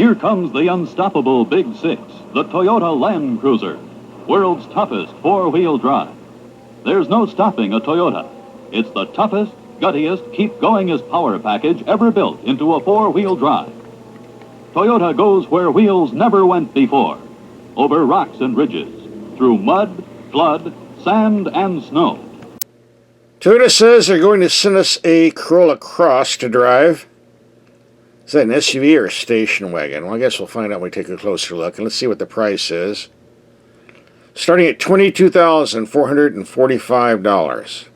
Here comes the unstoppable Big Six, the Toyota Land Cruiser, world's toughest four-wheel drive. There's no stopping a Toyota. It's the toughest, guttiest, keep-goingest power package ever built into a four-wheel drive. Toyota goes where wheels never went before, over rocks and ridges, through mud, flood, sand, and snow. Toyota says they're going to send us a Corolla Cross to drive. Is that an SUV or a station wagon? Well, I guess we'll find out when we take a closer look. And let's see what the price is. Starting at $22,445.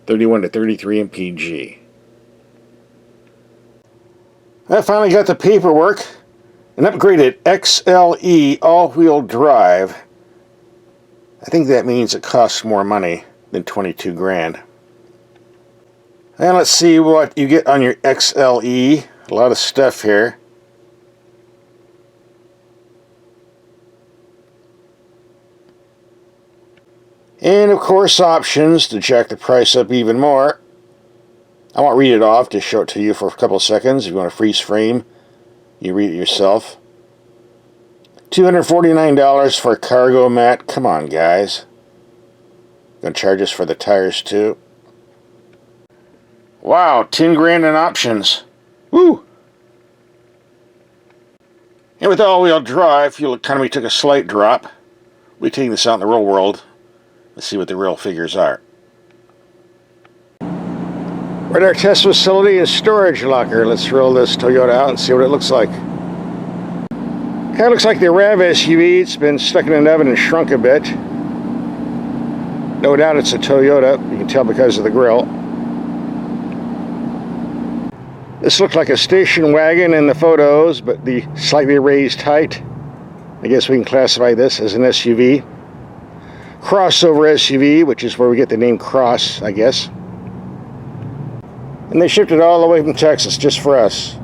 31 to 33 MPG. I finally got the paperwork. An upgraded XLE all-wheel drive. I think that means it costs more money than 22 grand. And let's see what you get on your XLE. A lot of stuff here. And of course options to jack the price up even more. I won't read it off, just show it to you for a couple of seconds. If you want to freeze frame, you read it yourself. $249 for a cargo mat. Come on, guys. Gonna charge us for the tires too. Wow, 10 grand in options. Woo! And with all-wheel drive, fuel economy took a slight drop. We're taking this out in the real world. Let's see what the real figures are. We're at our test facility and storage locker. Let's roll this Toyota out and see what it looks like. Kind of looks like the RAV SUV. It's been stuck in an oven and shrunk a bit. No doubt it's a Toyota. You can tell because of the grill. This looked like a station wagon in the photos, but the slightly raised height. I guess we can classify this as an SUV. Crossover SUV, which is where we get the name Cross, I guess. And they shipped it all the way from Texas just for us.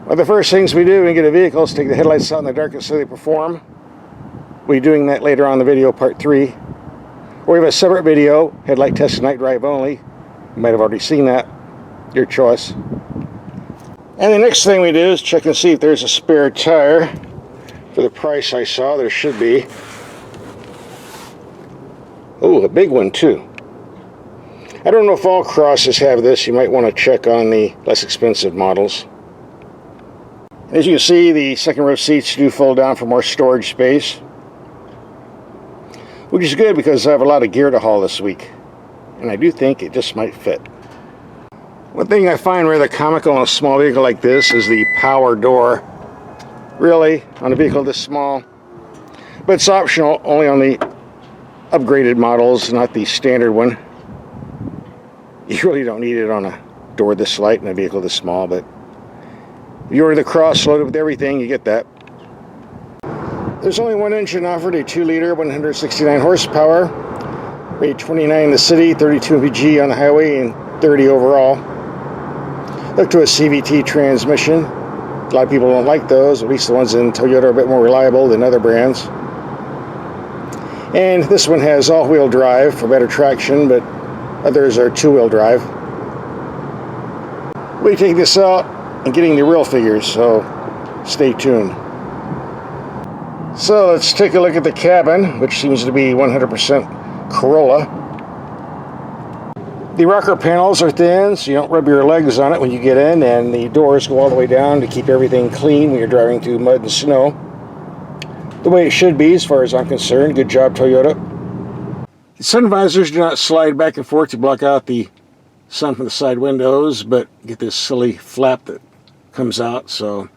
One of the first things we do when we get a vehicle is take the headlights out in the darkness so they perform. We'll be doing that later on in the video, part 3. Or we have a separate video, headlight test night drive only. You might have already seen that. Your choice. And the next thing we do is check and see if there's a spare tire. For the price I saw, there should be. Oh, a big one too. I don't know if all Crosses have this. You might want to check on the less expensive models. As you can see, the second row seats do fold down for more storage space, which is good because I have a lot of gear to haul this week, and I do think it just might fit. One thing I find rather comical on a small vehicle like this is the power door. Really, on a vehicle this small. But it's optional only on the upgraded models, not the standard one. You really don't need it on a door this light in a vehicle this small, but if you order the Cross loaded with everything, you get that. There's only one engine offered, a 2-liter, 169 horsepower. Rate 29 in the city, 32 mpg on the highway, and 30 overall. Hooked to a CVT transmission. A lot of people don't like those, at least the ones in Toyota are a bit more reliable than other brands. And this one has all-wheel drive for better traction, but others are 2-wheel drive. We take this out and getting the real figures, so stay tuned. So let's take a look at the cabin, which seems to be 100% Corolla. The rocker panels are thin, so you don't rub your legs on it when you get in, and the doors go all the way down to keep everything clean when you're driving through mud and snow. The way it should be, as far as I'm concerned. Good job, Toyota. The sun visors do not slide back and forth to block out the sun from the side windows, but get this silly flap that comes out, so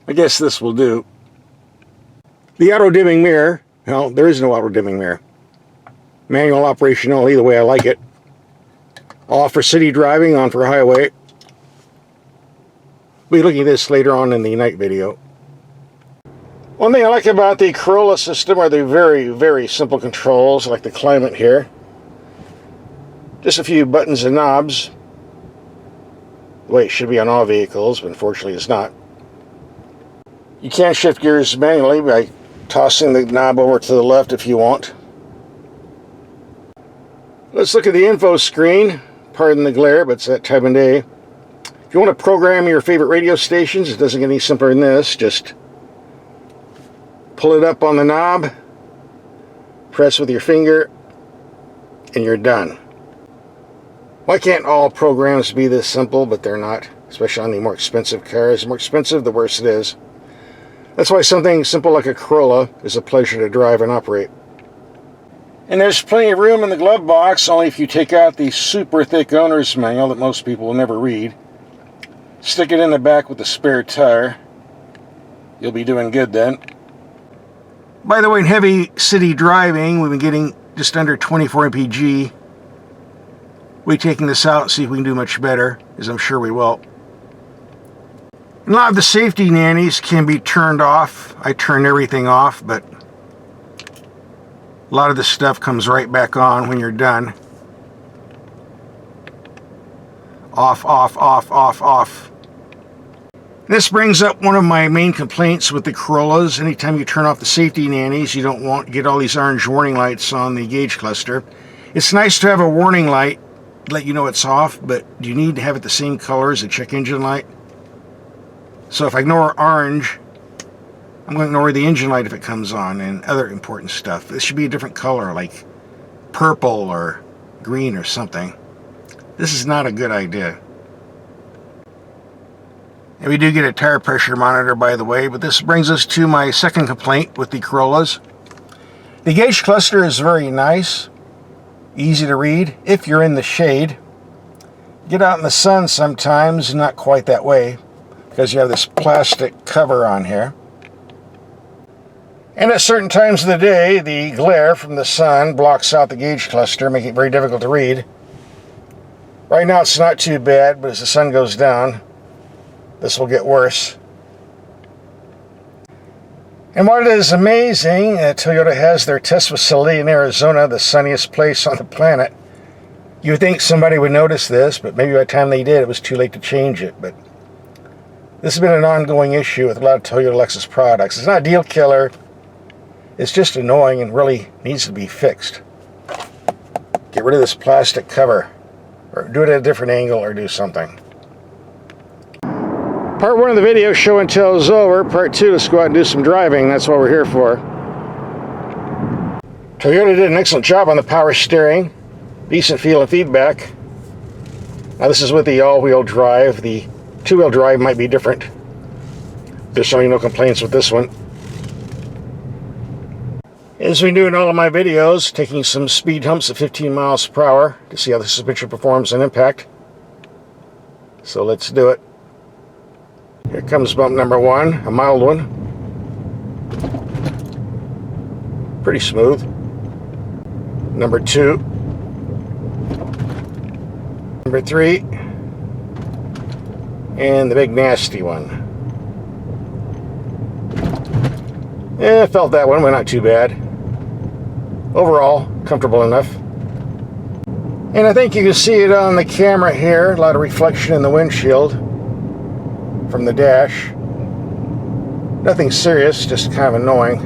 I guess this will do. The auto-dimming mirror, well, there is no auto-dimming mirror. Manual operation only, the way I like it. Off for city driving, on for highway. We'll be looking at this later on in the night video. One thing I like about the Corolla system are the very, very simple controls, like the climate here. Just a few buttons and knobs. The way it should be on all vehicles, but unfortunately it's not. You can shift gears manually by tossing the knob over to the left if you want. Let's look at the info screen. Pardon the glare, but it's that time of day. If you want to program your favorite radio stations, it doesn't get any simpler than this. Just pull it up on the knob, press with your finger, and you're done. Why can't all programs be this simple? But they're not, especially on the more expensive cars. The more expensive, the worse it is. That's why something simple like a Corolla is a pleasure to drive and operate. And there's plenty of room in the glove box, only if you take out the super thick owner's manual that most people will never read. Stick it in the back with the spare tire. You'll be doing good then. By the way, in heavy city driving, we've been getting just under 24 mpg. We're taking this out and see if we can do much better, as I'm sure we will. And a lot of the safety nannies can be turned off. I turn everything off, but a lot of this stuff comes right back on when you're done. Off, off, off, off, off. This brings up one of my main complaints with the Corollas. Anytime you turn off the safety nannies, you don't want to get all these orange warning lights on the gauge cluster. It's nice to have a warning light, let you know it's off, but do you need to have it the same color as a check engine light? So if I ignore orange, I'm going to ignore the engine light if it comes on, and other important stuff. This should be a different color, like purple or green or something. This is not a good idea. And we do get a tire pressure monitor, by the way, but this brings us to my second complaint with the Corollas. The gauge cluster is very nice, easy to read if you're in the shade. Get out in the sun sometimes, not quite that way, because you have this plastic cover on here. And at certain times of the day, the glare from the sun blocks out the gauge cluster, making it very difficult to read. Right now it's not too bad, but as the sun goes down, this will get worse. And what is amazing, Toyota has their test facility in Arizona, the sunniest place on the planet. You would think somebody would notice this, but maybe by the time they did, it was too late to change it. But this has been an ongoing issue with a lot of Toyota Lexus products. It's not a deal killer. It's just annoying and really needs to be fixed. Get rid of this plastic cover, or do it at a different angle, or do something. Part 1 of the video, show and tell, is over. Part 2, let's go out and do some driving. That's what we're here for. Toyota did an excellent job on the power steering. Decent feel and feedback. Now this is with the all-wheel drive. The two-wheel drive might be different. There's certainly no complaints with this one. As we do in all of my videos, taking some speed humps at 15 miles per hour to see how the suspension performs on impact. So let's do it. Here comes bump number 1, a mild one. Pretty smooth. Number 2. Number 3. And the big nasty one. I felt that one, but not too bad. Overall, comfortable enough. And I think you can see it on the camera here. A lot of reflection in the windshield from the dash. Nothing serious, just kind of annoying.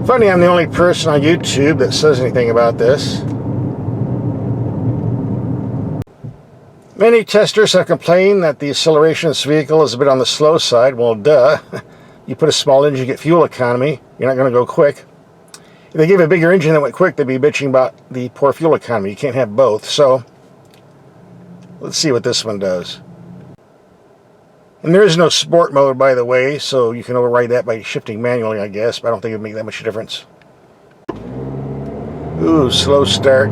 Funny, I'm the only person on YouTube that says anything about this. Many testers have complained that the acceleration of this vehicle is a bit on the slow side. Well, duh. You put a small engine, you get fuel economy. You're not going to go quick. If they gave a bigger engine that went quick, they'd be bitching about the poor fuel economy. You can't have both. So, let's see what this one does. And there is no sport mode, by the way, so you can override that by shifting manually, I guess. But I don't think it would make that much difference. Ooh, slow start.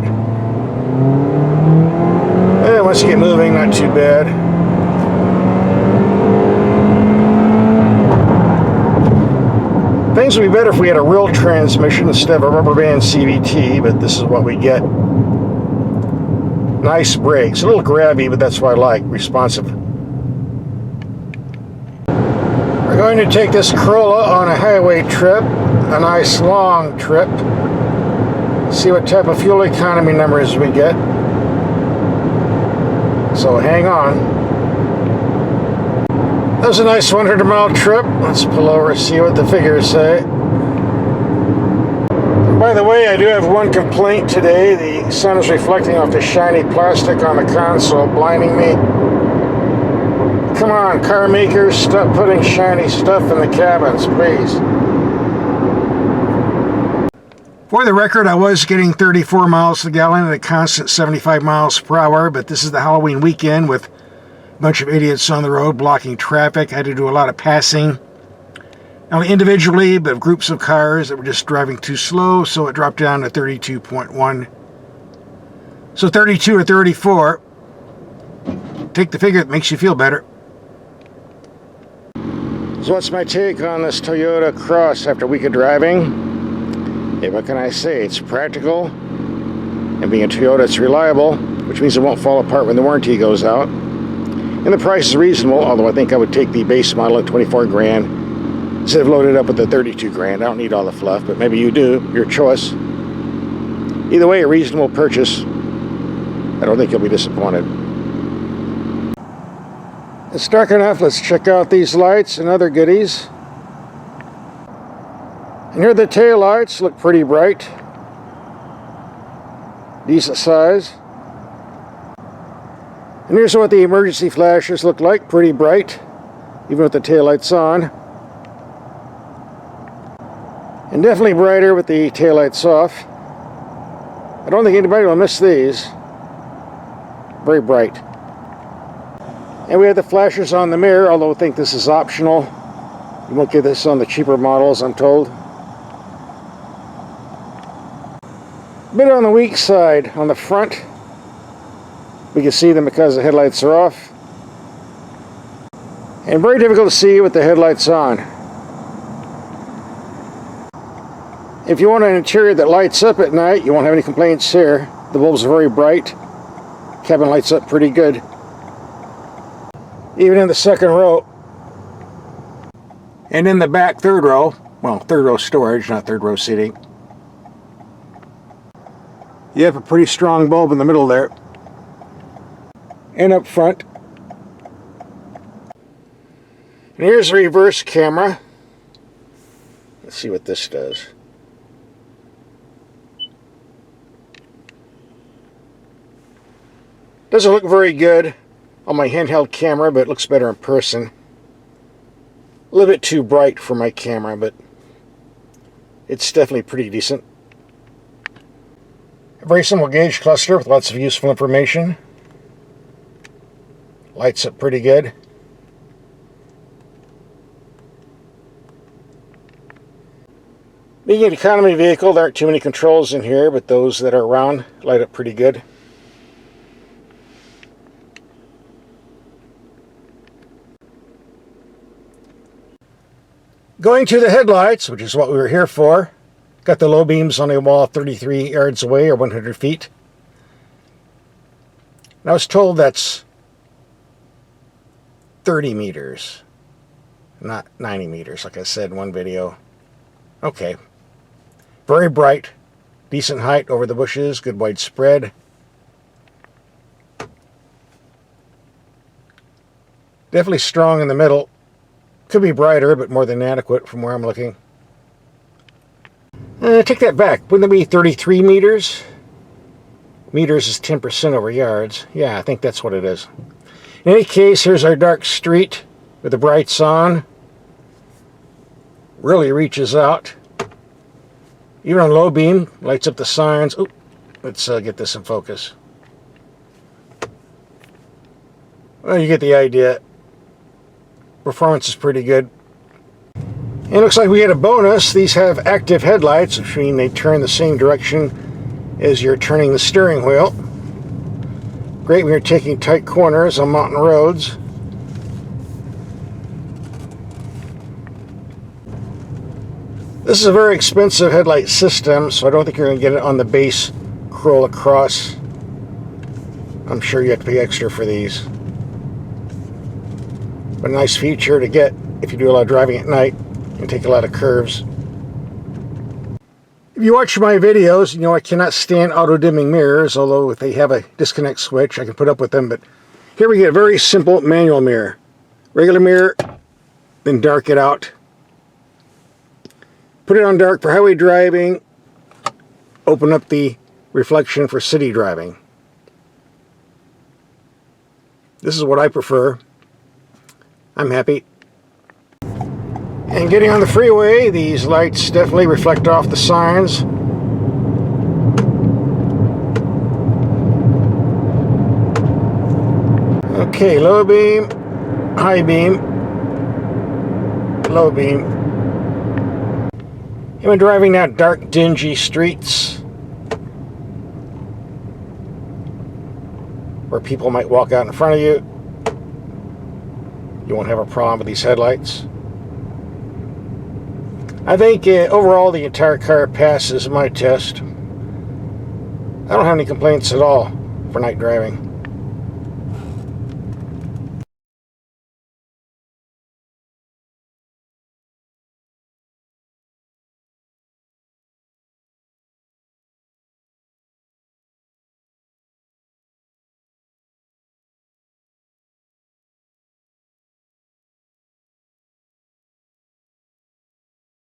And once you get moving, not too bad. Things would be better if we had a real transmission instead of a rubber band CVT, but this is what we get. Nice brakes. A little grabby, but that's what I like. Responsive. We're going to take this Corolla on a highway trip. A nice long trip. See what type of fuel economy numbers we get. So hang on. That was a nice 100-mile trip. Let's pull over and see what the figures say. By the way, I do have one complaint today. The sun is reflecting off the shiny plastic on the console, blinding me. Come on, car makers, stop putting shiny stuff in the cabins, please. For the record, I was getting 34 miles to the gallon at a constant 75 miles per hour, but this is the Halloween weekend with a bunch of idiots on the road blocking traffic. I had to do a lot of passing. Not only individually, but groups of cars that were just driving too slow, so it dropped down to 32.1. So 32 or 34. Take the figure that makes you feel better. So what's my take on this Toyota Cross after a week of driving? Hey, what can I say? It's practical, and being a Toyota, it's reliable, which means it won't fall apart when the warranty goes out. And the price is reasonable, although I think I would take the base model at 24 grand instead of loaded up with the 32 grand. I don't need all the fluff, but maybe you do. Your choice. Either way, a reasonable purchase. I don't think you'll be disappointed. It's dark enough. Let's check out these lights and other goodies. And here the tail lights look pretty bright. Decent size. And here's what the emergency flashers look like. Pretty bright, even with the tail lights on. And definitely brighter with the taillights off. I don't think anybody will miss these. Very bright. And we have the flashers on the mirror, although I think this is optional. You won't get this on the cheaper models, I'm told. A bit on the weak side on the front. We can see them because the headlights are off. And very difficult to see with the headlights on. If you want an interior that lights up at night, you won't have any complaints here. The bulbs are very bright. Cabin lights up pretty good. Even in the second row. And in the back third row, well, third row storage, not third row seating, you have a pretty strong bulb in the middle there. And up front. And here's the reverse camera. Let's see what this does. Doesn't look very good on my handheld camera, but it looks better in person. A little bit too bright for my camera, but it's definitely pretty decent. A very simple gauge cluster with lots of useful information. Lights up pretty good. Being an economy vehicle, there aren't too many controls in here, but those that are around light up pretty good. Going to the headlights, which is what we were here for. Got the low beams on a wall 33 yards away, or 100 feet. And I was told that's 30 meters, not 90 meters, like I said in one video. Okay. Very bright, decent height over the bushes, good wide spread. Definitely strong in the middle. Could be brighter, but more than adequate from where I'm looking. Take that back. Wouldn't that be 33 meters? Meters is 10% over yards. Yeah, I think that's what it is. In any case, here's our dark street with the brights on. Really reaches out. Even on low beam, lights up the signs. Oop, let's get this in focus. Well, you get the idea. Performance is pretty good. And it looks like we had a bonus. These have active headlights, which means they turn the same direction as you're turning the steering wheel. Great when you're taking tight corners on mountain roads. This is a very expensive headlight system, so I don't think you're going to get it on the base Corolla Cross. I'm sure you have to pay extra for these. But a nice feature to get if you do a lot of driving at night and take a lot of curves. If you watch my videos, you know I cannot stand auto-dimming mirrors, although if they have a disconnect switch, I can put up with them. But here we get a very simple manual mirror. Regular mirror, then dark it out. Put it on dark for highway driving. open up the reflection for city driving. This is what I prefer. I'm happy. And getting on the freeway, these lights definitely reflect off the signs. Okay, low beam, high beam, low beam. I'm driving down dark, dingy streets where people might walk out in front of you. You won't have a problem with these headlights. I think overall the entire car passes my test. I don't have any complaints at all for night driving.